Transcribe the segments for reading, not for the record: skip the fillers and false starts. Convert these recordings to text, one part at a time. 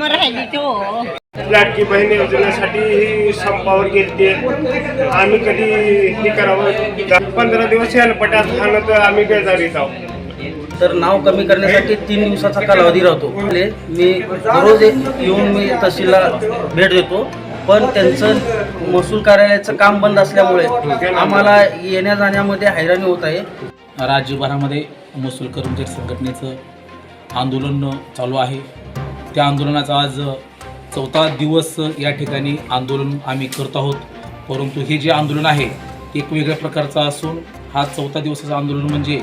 कामं राहिली तो लाडकी बहीण योजनेसाठी ही संपावर गेलते. आम्ही कधी हे करावं 15 दिवस यायला पटात खाणं तर आम्ही बेजारीत आहोत. तर नाव कमी करण्यासाठी 3 दिवसाचा कालावधी राहतो. मी रोज येऊन मी तहसीलला भेट देतो, पण त्यांचं महसूल कार्यालयाचं काम बंद असल्यामुळे आम्हाला येण्या जाण्यामध्ये हैराणी होत आहे. राज्यभरामध्ये महसूल कर्मचारी संघटनेचं आंदोलन चालू आहे. त्या आंदोलनाचा आज 4था दिवस या ठिकाणी आंदोलन आम्ही करत आहोत. परंतु हे जे आंदोलन आहे एक वेगळ्या प्रकारचं असून हा 4था दिवसाचं आंदोलन म्हणजे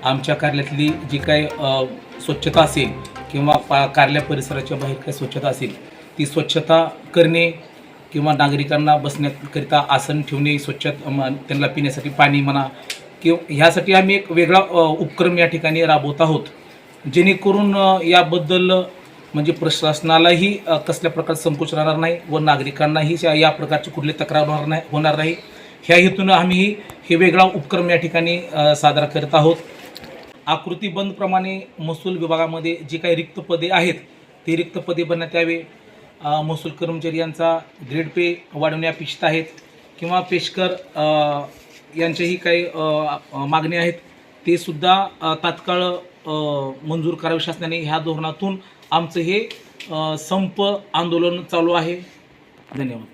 आमच्या कार्यालयातली जी काही स्वच्छता असेल किंवा कार्यालय परिसराच्या बाहेर काही स्वच्छता असेल ती स्वच्छता करणे किंवा नागरिकांना बसण्याकरिता आसन ठेवणे, त्यांना पिण्यासाठी पाणी म्हणा किंवा ह्यासाठी आम्ही एक वेगळा उपक्रम या ठिकाणी राबवत आहोत, जेणेकरून याबद्दल म्हणजे प्रशासनालाही कसल्या प्रकारचं संकोच राहणार नाही व नागरिकांनाही या प्रकारची कुठली तक्रार होणार नाही. ह्या हेतून आम्ही हे वेगळा उपक्रम या ठिकाणी साजरा करत आहोत. आकृतीबंदप्रमाणे महसूल विभागामध्ये जी काही रिक्त पदे आहेत ती रिक्त पदे भरण्यात यावे. महसूल कर्मचारी यांचा ग्रेड पे वाढवणे अपेक्षित आहेत किंवा पेशकर यांच्याही काही मागणी आहेत ते सुद्धा तात्काळ मंजूर करावे शासनाने. ह्या धोरणातून आमचं हे संप आंदोलन चालू आहे. धन्यवाद.